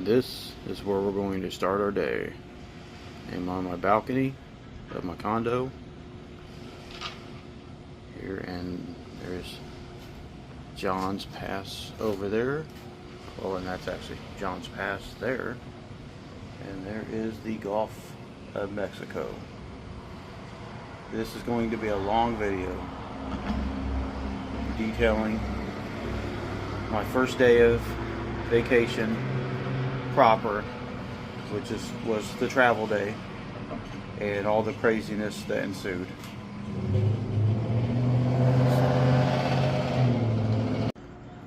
this is where we're going to start our day. I'm on my balcony of my condo here, and there's John's Pass over there. Oh, and that's actually John's Pass there. And there is the Gulf of Mexico. This is going to be a long video detailing my first day of vacation proper, which was the travel day, and all the craziness that ensued.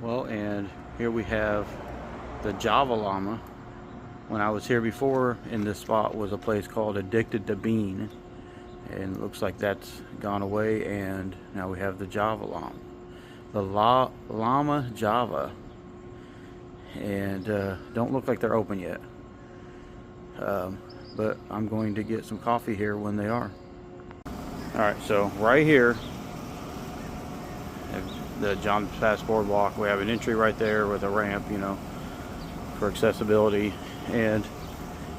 Well, and here we have the Java Llama. When I was here before, in this spot was a place called Addicted to Bean, and it looks like that's gone away, and now we have the Java Llama. The Llama Java, and don't look like they're open yet, but I'm going to get some coffee here when they are. Alright, so right here, the John's Pass Boardwalk, we have an entry right there with a ramp, you know, for accessibility, and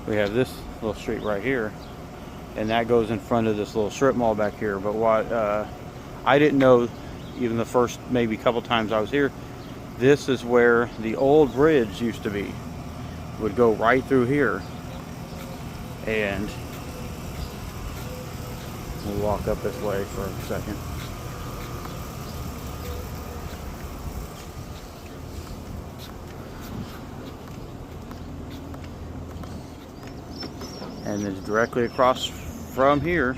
we have this little street right here, and that goes in front of this little strip mall back here. But what I didn't know, even the first maybe couple times I was here, this is where the old bridge used to be. It would go right through here, and we'll walk up this way for a second. And it's directly across from here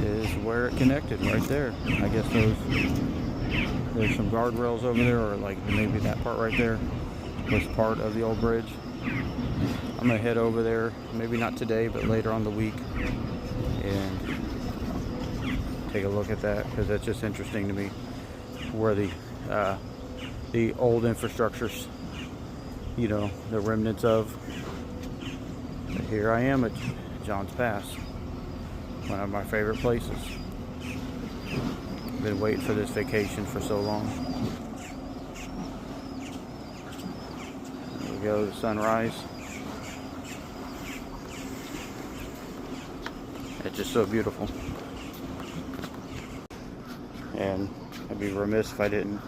is where it connected, right there. I guess there's some guardrails over there, or like maybe that part right there was part of the old bridge. I'm gonna head over there, maybe not today, but later on the week, and take a look at that, because that's just interesting to me, where the old infrastructures, you know, the remnants of. But here I am at John's Pass, one of my favorite places. Been waiting for this vacation for so long. There we go, the sunrise. It's just so beautiful. And I'd be remiss if I didn't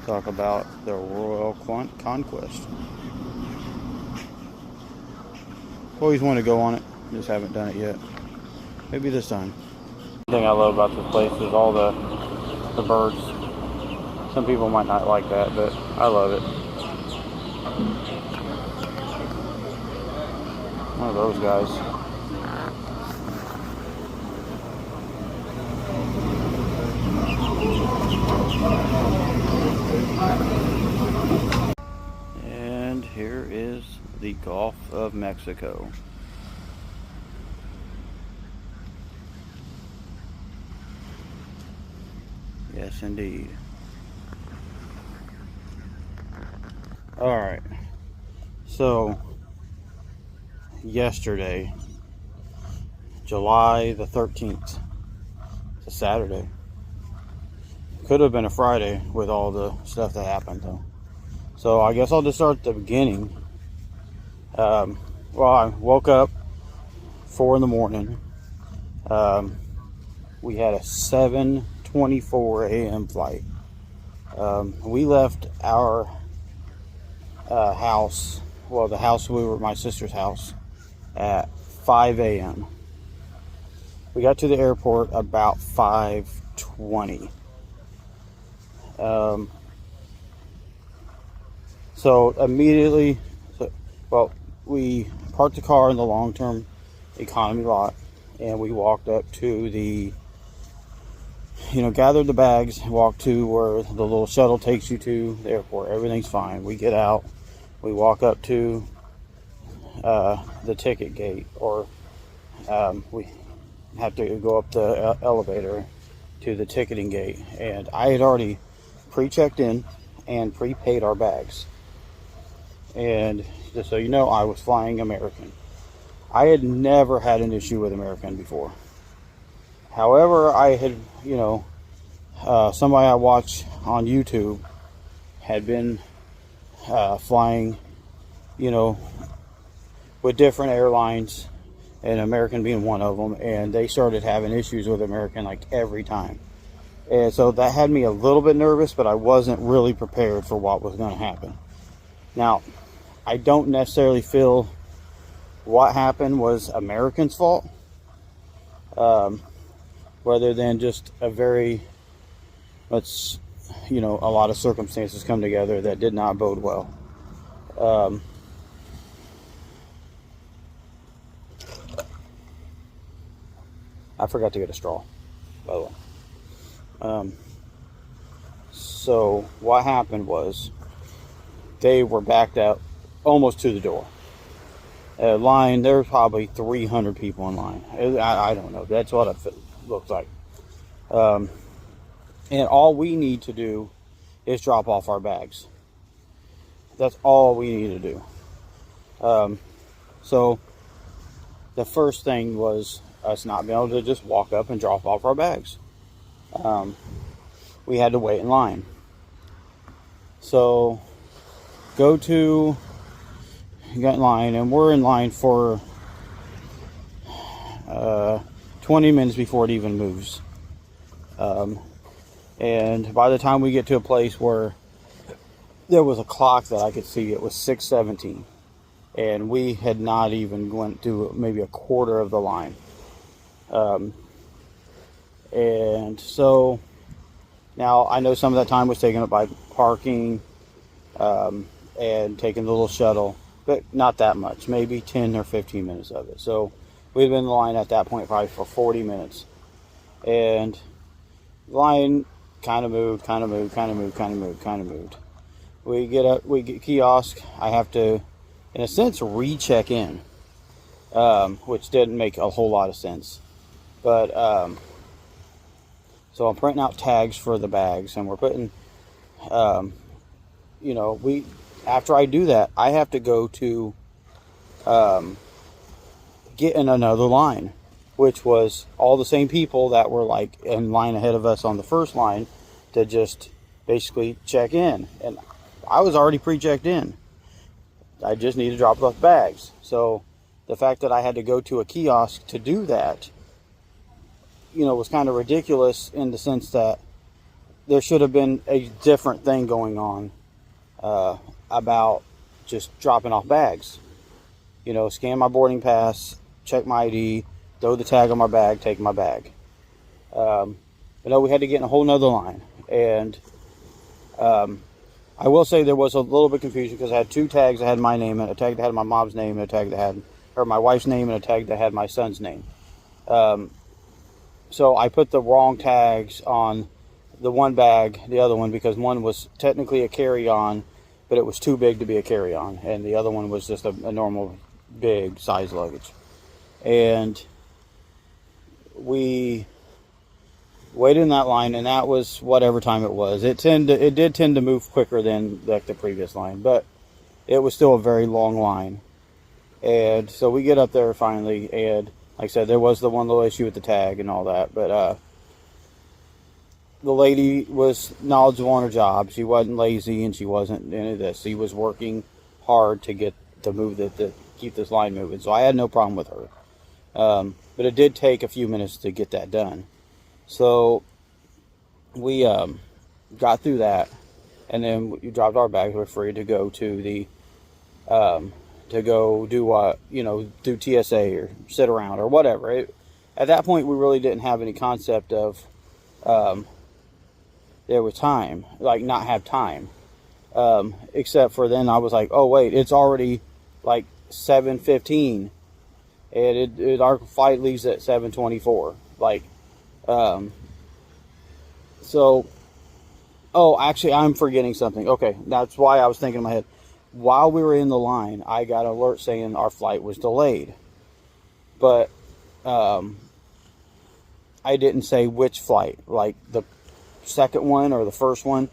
talk about the Royal Conquest. Always want to go on it, just haven't done it yet. Maybe this time. The thing I love about this place is all the birds. Some people might not like that, but I love it. One of those guys. And here is the Gulf of Mexico. Yes, indeed. Alright. So, yesterday, July the 13th, it's a Saturday. Could have been a Friday with all the stuff that happened, though. So, I guess I'll just start at the beginning. Well, I woke up 4 in the morning. We had a 7:24 a.m. flight. We left our house, well, the house we were at, my sister's house, at 5 a.m. We got to the airport about 5:20. So immediately, well, we parked the car in the long-term economy lot, and we walked up to the, you know, gathered the bags, walked to where the little shuttle takes you to the airport. Everything's fine. We get out, we walk up to the ticket gate, or we have to go up the elevator to the ticketing gate, and I had already pre-checked in and prepaid our bags. And just so you know, I was flying American. I had never had an issue with American before. However, I had, you know, somebody I watched on YouTube had been flying, you know, with different airlines, and American being one of them, and they started having issues with American like every time. And so that had me a little bit nervous, but I wasn't really prepared for what was going to happen. Now, I don't necessarily feel what happened was American's fault, rather than just a lot of circumstances come together that did not bode well. I forgot to get a straw, by the way. So what happened was they were backed out almost to the door. Line, there were probably 300 people in line. I don't know. That's what it looked like. And all we need to do is drop off our bags. That's all we need to do. So the first thing was us not being able to just walk up and drop off our bags. We had to wait in line. So got in line, and we're in line for 20 minutes before it even moves. And by the time we get to a place where there was a clock that I could see, it was 6:17, and we had not even went through maybe a quarter of the line. And so now I know some of that time was taken up by parking, and taking the little shuttle, but not that much, maybe 10 or 15 minutes of it. So we'd been in the line at that point probably for 40 minutes. And the line kind of moved. We get kiosk. I have to, in a sense, recheck in, which didn't make a whole lot of sense. But, so I'm printing out tags for the bags, and we're putting, after I do that, I have to go to get in another line, which was all the same people that were like in line ahead of us on the first line to just basically check in. And I was already pre-checked in. I just need to drop off bags. So the fact that I had to go to a kiosk to do that, was kind of ridiculous in the sense that there should have been a different thing going on about just dropping off bags. Scan my boarding pass, check my ID, throw the tag on my bag, take my bag. But no, we had to get in a whole nother line. And I will say there was a little bit confusion because I had two tags that had my name and a tag that had my mom's name and a tag that had, or my wife's name and a tag that had my son's name. So I put the wrong tags on the one bag, the other one, because one was technically a carry-on, but it was too big to be a carry-on, and the other one was just a normal big size luggage. And we waited in that line, and that was whatever time it was. It did tend to move quicker than like the previous line, but it was still a very long line. And so we get up there finally, and like I said, there was the one little issue with the tag and all that, but the lady was knowledgeable on her job. She wasn't lazy, and she wasn't any of this. She was working hard to keep this line moving. So I had no problem with her. But it did take a few minutes to get that done. So we got through that, and then we dropped our bags. We were free to go to the to go do TSA or sit around or whatever. At that point, we really didn't have any concept of there was time, like not have time. Except for then I was like, oh wait, it's already like 7:15, and our flight leaves at 7:24. Actually, I'm forgetting something. Okay, that's why I was thinking in my head. While we were in the line, I got an alert saying our flight was delayed. But I didn't say which flight, like the second one or the first one.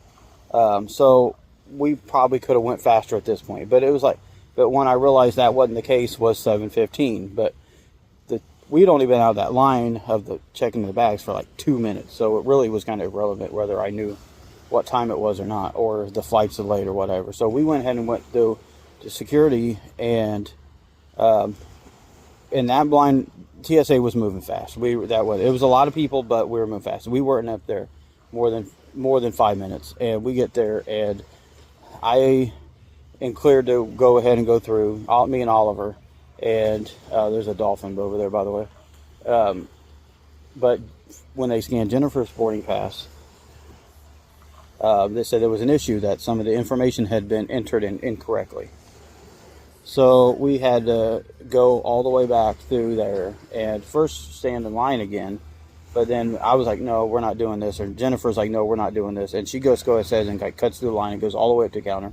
So we probably could have went faster at this point. But but when I realized that wasn't the case, was 7:15. But we'd only been out of that line of the checking the bags for like 2 minutes. So it really was kind of irrelevant whether I knew what time it was or not, or the flight's delayed or whatever. So we went ahead and went through to security, and in that blind, TSA was moving fast. It was a lot of people, but we were moving fast. We weren't up there more than 5 minutes, and we get there, and I am cleared to go ahead and go through. Me and Oliver, and there's a dolphin over there, by the way. But when they scanned Jennifer's boarding pass, they said there was an issue that some of the information had been entered in incorrectly. So we had to go all the way back through there and first stand in line again. But then I was like, no, we're not doing this. Or Jennifer's like, no, we're not doing this. And she go ahead, says, and cuts through the line and goes all the way up to the counter.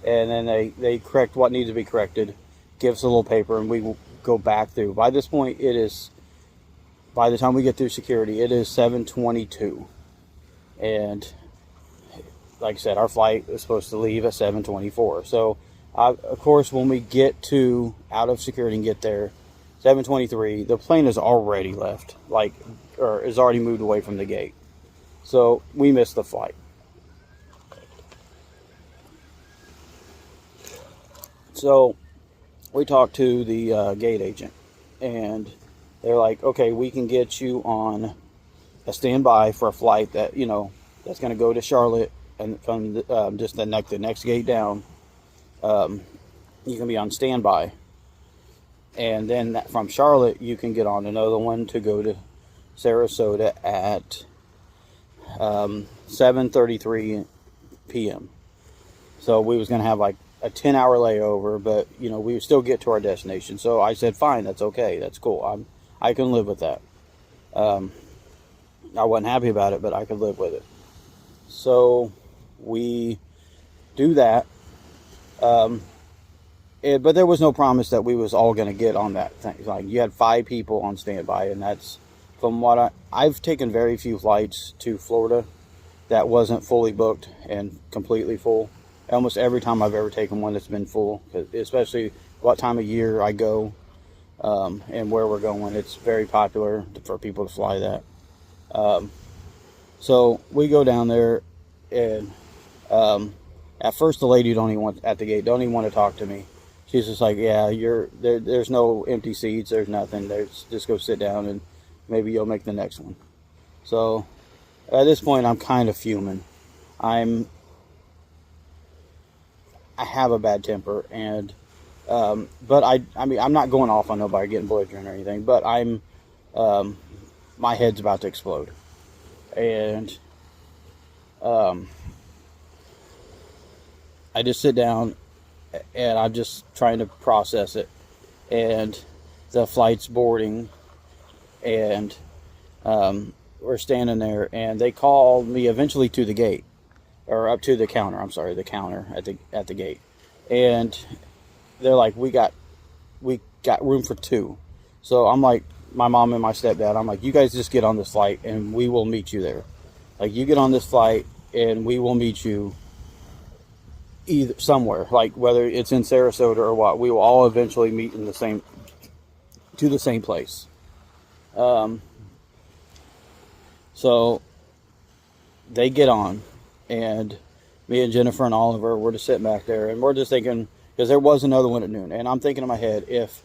And then they correct what needs to be corrected, gives a little paper, and we go back through. By this point, by the time we get through security, it is 7:22. And like I said, our flight was supposed to leave at 7:24. So, of course, when we get out of security and get there, 7:23, the plane is already left, or is already moved away from the gate. So we missed the flight. So we talked to the gate agent, and they're like, okay, we can get you on a standby for a flight that, that's going to go to Charlotte, and from just the next gate down, you can be on standby. And then from Charlotte, you can get on another one to go to Sarasota at 7:33 p.m. So we was going to have like a 10-hour layover, but, we would still get to our destination. So I said, fine, that's okay. That's cool. I can live with that. I wasn't happy about it, but I could live with it. So we do that. But there was no promise that we was all going to get on that thing. Like, you had 5 people on standby, and that's from what I've taken very few flights to Florida that wasn't fully booked and completely full. Almost every time I've ever taken one, it's been full, especially what time of year I go and where we're going. It's very popular for people to fly that. So we go down there, and at first the lady at the gate don't even want to talk to me. She's just like, yeah, there's no empty seats, there's nothing. Just go sit down and maybe you'll make the next one. So at this point, I'm kind of fuming. I have a bad temper, and but I mean, I'm not going off on nobody getting belligerent or anything, but my head's about to explode, and I just sit down, and I'm just trying to process it, and the flight's boarding, and we're standing there, and they call me eventually to the gate, or up to the counter. I'm sorry, the counter at the gate, and they're like, we got room for 2. So I'm like, my mom and my stepdad, I'm like, you guys just get on this flight and we will meet you there. Like, you get on this flight and we will meet you either somewhere, like whether it's in Sarasota or what. We will all eventually meet to the same place. So they get on, and me and Jennifer and Oliver, we're just sitting back there, and we're just thinking, because there was another one at noon, and I'm thinking in my head, if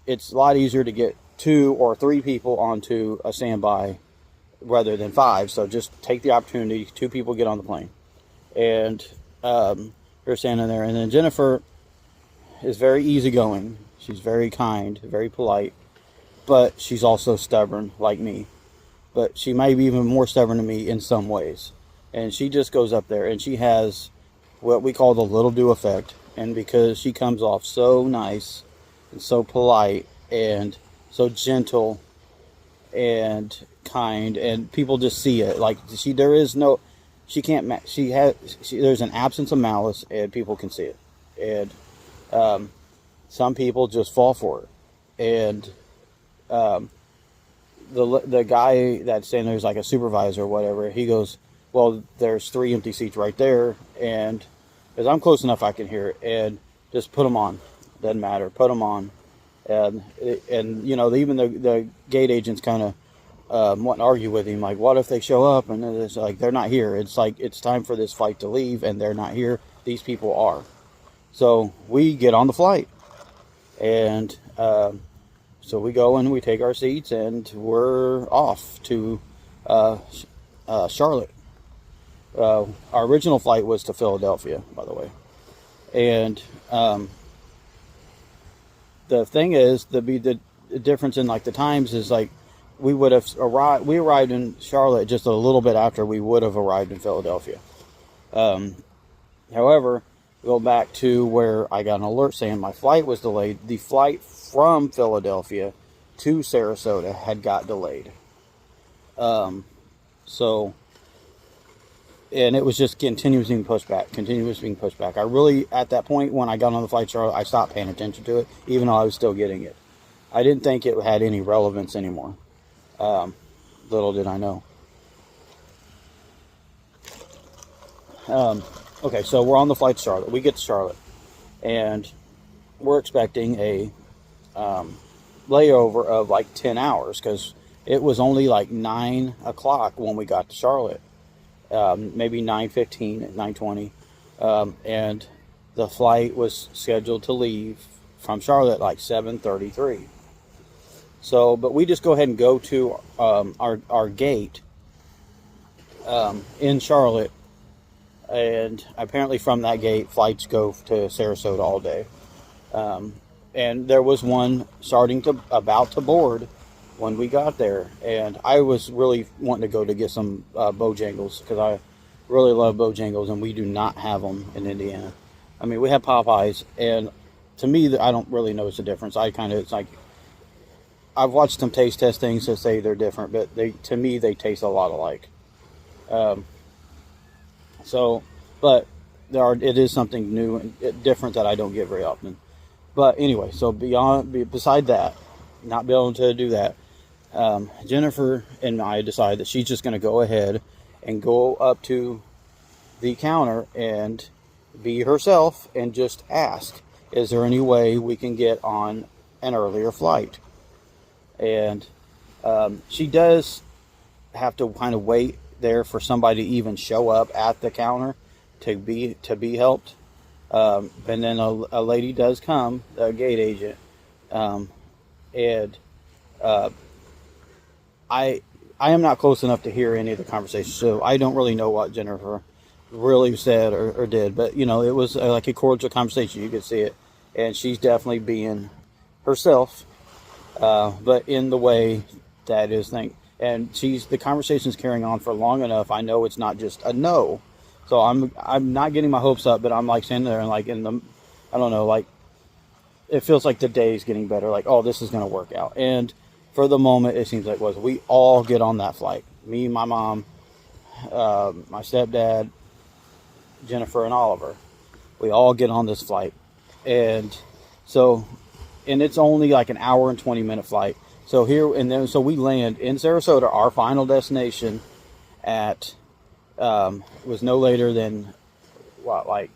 it's a lot easier to get 2 or 3 people onto a standby rather than 5, so just take the opportunity. 2 people get on the plane, and we're standing there, and then Jennifer is very easygoing. She's very kind, very polite, but she's also stubborn like me. But she might be even more stubborn than me in some ways. And she just goes up there, and she has what we call the little do effect. And because she comes off so nice and so polite and so gentle and kind, and people just see it. Like, there's an absence of malice, and people can see it. And some people just fall for it. And the guy that's standing there is like a supervisor or whatever. He goes, well, there's 3 empty seats right there, and because I'm close enough, I can hear it, and just put them on. Doesn't matter. Put them on. And even the gate agents kind of wanting to argue with him, like, what if they show up and it's like they're not here? It's like it's time for this flight to leave and they're not here. These people are. So we get on the flight, and so we go and we take our seats and we're off to Charlotte. Our original flight was to Philadelphia, by the way. And the thing is, the difference in like the times is like we arrived in Charlotte just a little bit after we would have arrived in Philadelphia. However, go back to where I got an alert saying my flight was delayed. The flight from Philadelphia to Sarasota had got delayed. So, and it was just continuously being pushed back. I really, at that point, when I got on the flight to Charlotte, I stopped paying attention to it, even though I was still getting it. I didn't think it had any relevance anymore. Little did I know. Okay, so we're on the flight to Charlotte. We get to Charlotte, and we're expecting a layover of like 10 hours, because it was only like 9 o'clock when we got to Charlotte. Maybe 9:15, 9:20, and the flight was scheduled to leave from Charlotte like 7:33. So, but we just go ahead and go to our gate in Charlotte, and apparently from that gate, flights go to Sarasota all day. And there was one about to board when we got there, and I was really wanting to go to get some Bojangles, because I really love Bojangles, and we do not have them in Indiana. I mean, we have Popeyes, and to me, I don't really notice the difference. It's like, I've watched some taste test things that say they're different, but to me, they taste a lot alike. But it is something new and different that I don't get very often. But anyway, so beside that, not being able to do that, Jennifer and I decided that she's just going to go ahead and go up to the counter and be herself and just ask, is there any way we can get on an earlier flight? And she does have to kind of wait there for somebody to even show up at the counter to be helped. And then a lady does come, a gate agent, and I am not close enough to hear any of the conversation, so I don't really know what Jennifer really said or did. But it was like a cordial conversation. You could see it, and she's definitely being herself, but in the way that is and the conversation's carrying on for long enough. I know it's not just a no. So I'm not getting my hopes up, but I'm like sitting there and like I don't know, like it feels like the day is getting better. Like, oh, this is going to work out. And for the moment, it seems like we all get on that flight. Me, my mom, my stepdad, Jennifer, and Oliver. We all get on this flight. And it's only like an hour and 20-minute flight. So we land in Sarasota, our final destination, at was no later than 11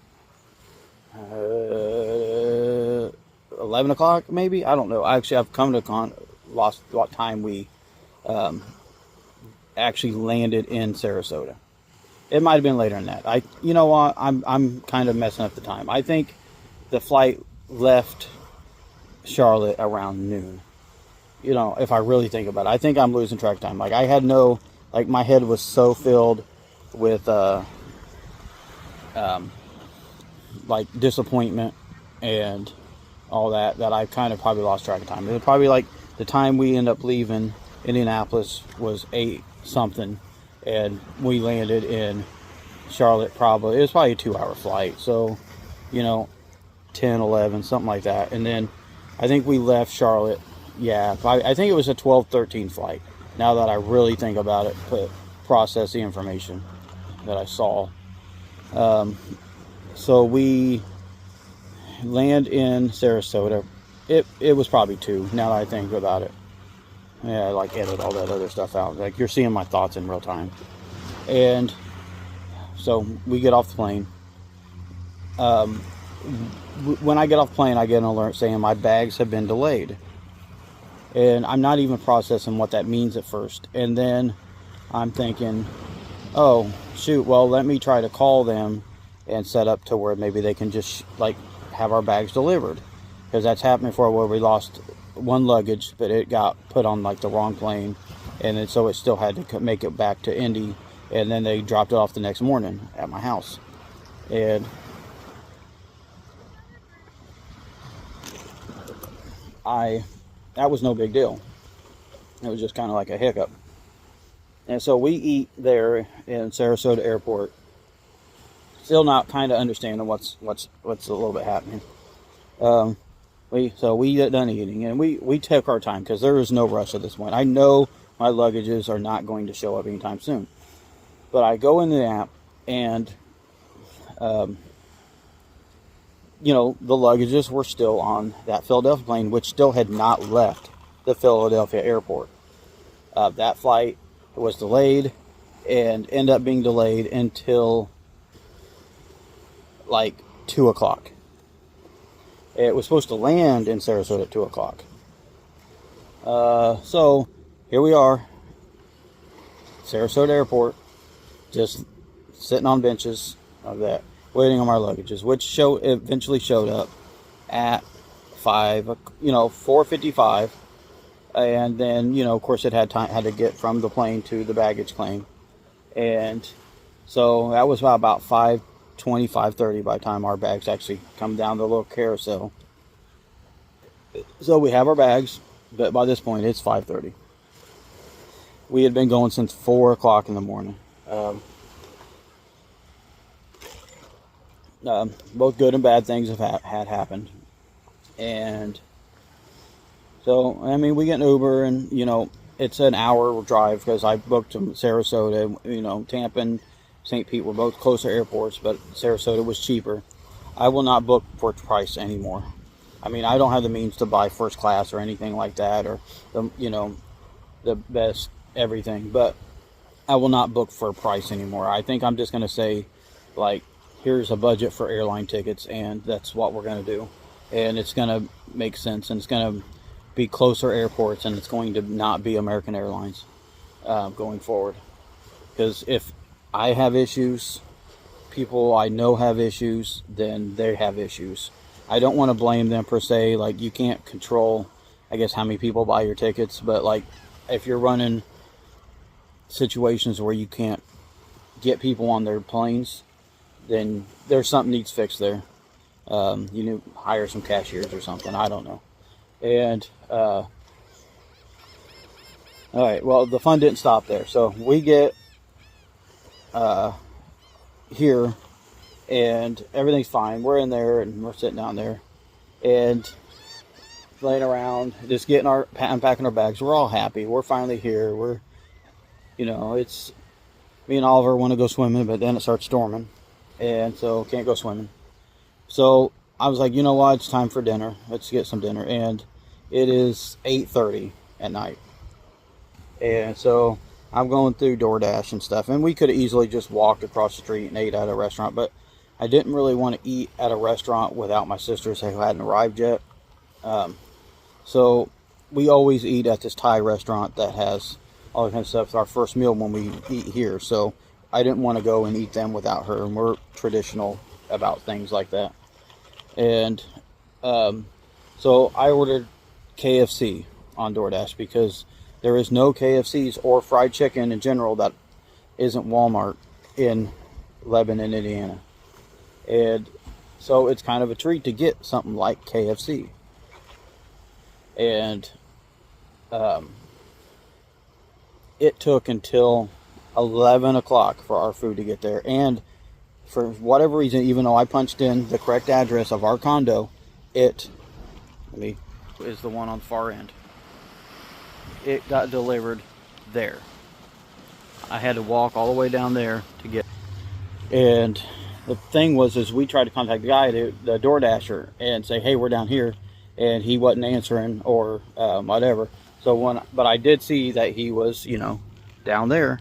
o'clock maybe. I don't know. Actually, I've come to lost what time we actually landed in Sarasota. It might have been later than that. I'm kind of messing up the time. I think the flight left Charlotte around noon. If I really think about it, I think I'm losing track of time. Like, I had my head was so filled with like disappointment and all that I kind of probably lost track of time. It was probably like the time we ended up leaving Indianapolis was 8 something, and we landed in Charlotte it was probably a 2-hour flight, so 10, 11, something like that. And then I think we left Charlotte, I think it was a 12-13 flight, now that I really think about it, process the information that I saw. So we land in Sarasota. It was probably 2, now that I think about it. Yeah, I like edit all that other stuff out. Like, you're seeing my thoughts in real time. And so we get off the plane. When I get off the plane, I get an alert saying my bags have been delayed. And I'm not even processing what that means at first. And then I'm thinking, oh, shoot, well, let me try to call them and set up to where maybe they can just, like, have our bags delivered. Because that's happened before, where we lost one luggage, but it got put on, like, the wrong plane. And then so it still had to make it back to Indy. And then they dropped it off the next morning at my house. And that was no big deal. It was just kind of like a hiccup. And so we eat there in Sarasota Airport, still not kind of understanding what's a little bit happening. We get done eating, and we took our time because there is no rush at this point. I know my luggages are not going to show up anytime soon, but I go in the app, and the luggages were still on that Philadelphia plane, which still had not left the Philadelphia airport. That flight was delayed and ended up being delayed until like 2 o'clock. It was supposed to land in Sarasota at 2 o'clock. So here we are, Sarasota Airport, just sitting on benches of that, waiting on our luggages, which eventually showed up at 4:55, and then of course it had to get from the plane to the baggage claim, and so that was about 5:20, 5:30 by the time our bags actually come down the little carousel. So we have our bags, but by this point it's 5:30. We had been going since 4 o'clock in the morning. Both good and bad things had happened. And so, we get an Uber, and, it's an hour drive because I booked from Sarasota. Tampa and St. Pete were both closer airports, but Sarasota was cheaper. I will not book for price anymore. I don't have the means to buy first class or anything like that, or the best everything, but I will not book for price anymore. I think I'm just going to say, like, here's a budget for airline tickets, and that's what we're going to do. And it's going to make sense, and it's going to be closer airports, and it's going to not be American Airlines going forward. Because if I have issues, people I know have issues, then they have issues. I don't want to blame them per se. Like, you can't control, I guess, how many people buy your tickets, but like, if you're running situations where you can't get people on their planes, then there's something needs fixed there. You need to hire some cashiers or something. I don't know. And all right, well, the fun didn't stop there. So we get here, and everything's fine. We're in there, and we're sitting down there, and laying around, just unpacking our bags. We're all happy. We're finally here. We're, it's me and Oliver want to go swimming, but then it starts storming, and so can't go swimming. So I was like, you know what? It's time for dinner. Let's get some dinner. And it is 8:30 at night. And so I'm going through DoorDash and stuff. And we could have easily just walked across the street and ate at a restaurant. But I didn't really want to eat at a restaurant without my sisters who hadn't arrived yet. So we always eat at this Thai restaurant that has all that kind of stuff. It's our first meal when we eat here. So I didn't want to go and eat them without her. And we're traditional about things like that. And so I ordered KFC on DoorDash because there is no KFCs or fried chicken in general that isn't Walmart in Lebanon, Indiana. And so it's kind of a treat to get something like KFC. And it took until 11 o'clock for our food to get there. And for whatever reason, even though I punched in the correct address of our condo, is the one on the far end. It got delivered there. I had to walk all the way down there to get. And the thing was, is we tried to contact the guy, the DoorDasher, and say, hey, we're down here, and he wasn't answering or whatever. So but I did see that he was, down there,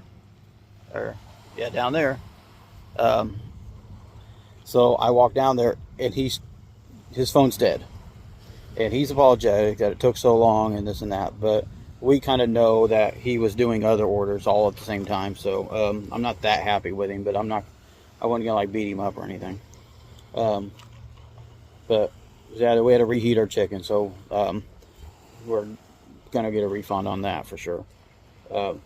down there. So I walked down there, and his phone's dead. And he's apologetic that it took so long and this and that, but we kind of know that he was doing other orders all at the same time. So I'm not that happy with him, but I wasn't gonna like beat him up or anything. But yeah, we had to reheat our chicken, so we're gonna get a refund on that for sure. But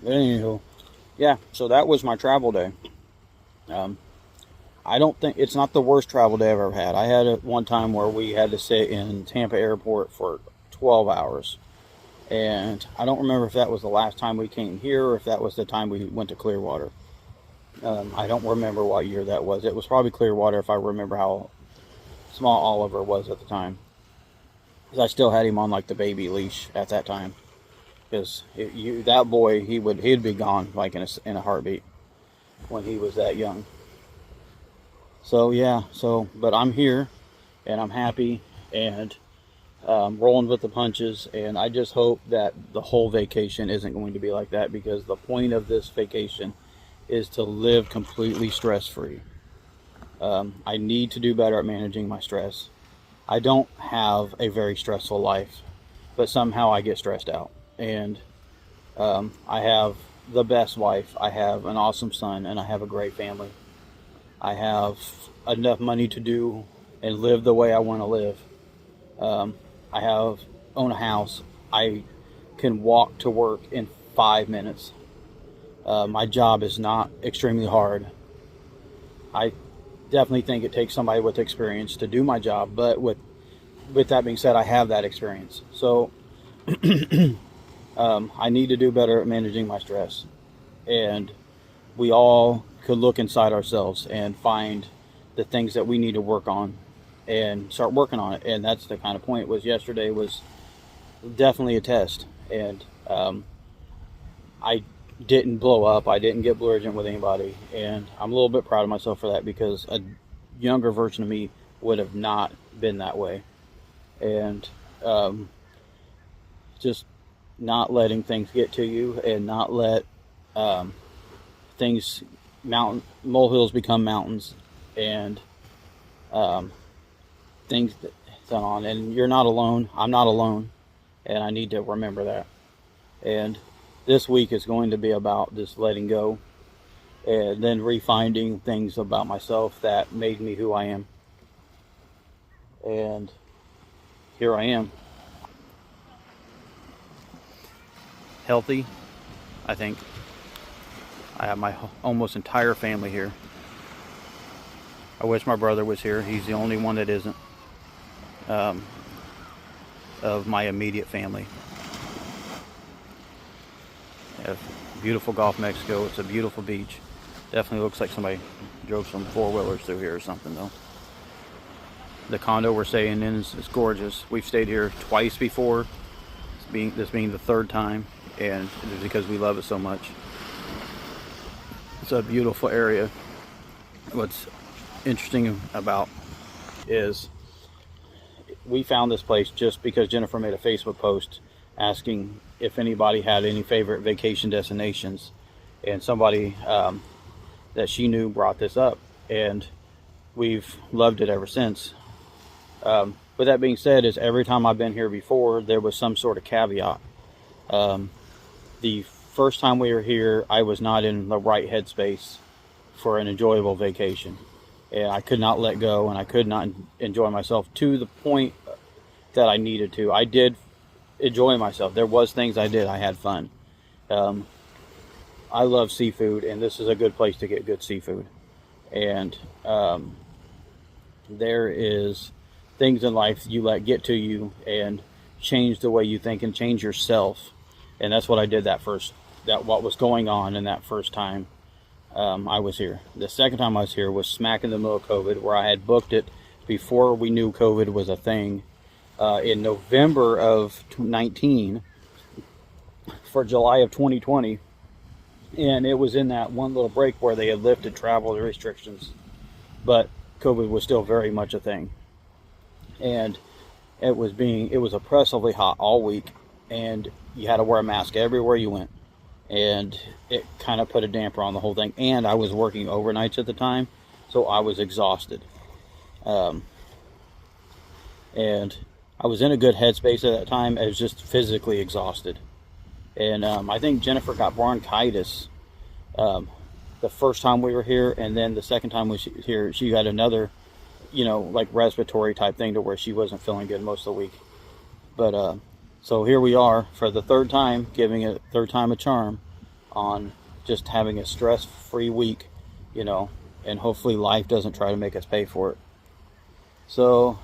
anywho, yeah, so that was my travel day. I don't think it's not the worst travel day I've ever had. I had one time where we had to sit in Tampa airport for 12 hours. And I don't remember if that was the last time we came here or if that was the time we went to Clearwater. I don't remember what year that was. It was probably Clearwater if I remember how small Oliver was at the time. Because I still had him on like the baby leash at that time. Because that boy, he'd be gone like in a heartbeat when he was that young. So yeah, but I'm here and I'm happy and rolling with the punches, and I just hope that the whole vacation isn't going to be like that, because the point of this vacation is to live completely stress-free. I need to do better at managing my stress. I don't have a very stressful life, but somehow I get stressed out. And I have the best wife, I have an awesome son, and I have a great family. I have enough money to do and live the way I want to live. I own a house. I can walk to work in 5 minutes. My job is not extremely hard. I definitely think it takes somebody with experience to do my job, but with that being said, I have that experience. So I need to do better at managing my stress. And we all could look inside ourselves and find the things that we need to work on and start working on it. And that's the kind of point. Was yesterday was definitely a test. And I didn't blow up. I didn't get belligerent with anybody. And I'm a little bit proud of myself for that, because a younger version of me would have not been that way. And just not letting things get to you, and not let molehills become mountains, and things that on. And you're not alone. I'm not alone, and I need to remember that. And this week is going to be about just letting go, and then refinding things about myself that made me who I am. And here I am. Healthy, I think. I have my almost entire family here. I wish my brother was here. He's the only one that isn't, of my immediate family. I have beautiful Gulf of Mexico. It's a beautiful beach. Definitely looks like somebody drove some four-wheelers through here or something, though. The condo we're staying in is gorgeous. We've stayed here twice before, this being the third time, and it's because we love it so much. It's a beautiful area. What's interesting about is we found this place just because Jennifer made a Facebook post asking if anybody had any favorite vacation destinations, and somebody that she knew brought this up, and we've loved it ever since. But that being said, is every time I've been here before, there was some sort of caveat. The first time we were here, I was not in the right headspace for an enjoyable vacation, and I could not let go, and I could not enjoy myself to the point that I needed to. I did enjoy myself. There was things I did. I had fun. I love seafood, and this is a good place to get good seafood. And there is things in life you let get to you and change the way you think and change yourself. And that's what I did what was going on in that first time I was here. The second time I was here was smack in the middle of COVID, where I had booked it before we knew COVID was a thing, in November of 19 for July of 2020. And it was in that one little break where they had lifted travel restrictions, but COVID was still very much a thing. And it was oppressively hot all week, and you had to wear a mask everywhere you went. And it kind of put a damper on the whole thing. And I was working overnights at the time, so I was exhausted. And I was in a good headspace at that time. I was just physically exhausted. And I think Jennifer got bronchitis the first time we were here, and then the second time we were here, she got another, like respiratory type thing to where she wasn't feeling good most of the week. But so here we are for the third time, giving it third time a charm on just having a stress-free week, and hopefully life doesn't try to make us pay for it. So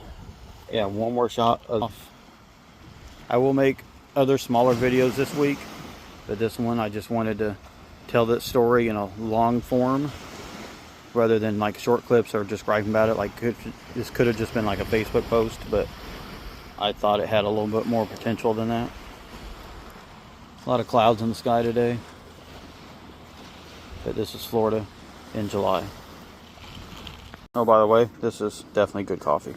yeah, one more shot of. I will make other smaller videos this week, but this one I just wanted to tell that story in a long form rather than like short clips or just writing about it. Like this could have just been like a Facebook post, but I thought it had a little bit more potential than that. A lot of clouds in the sky today, but this is Florida in July. Oh, by the way, this is definitely good coffee.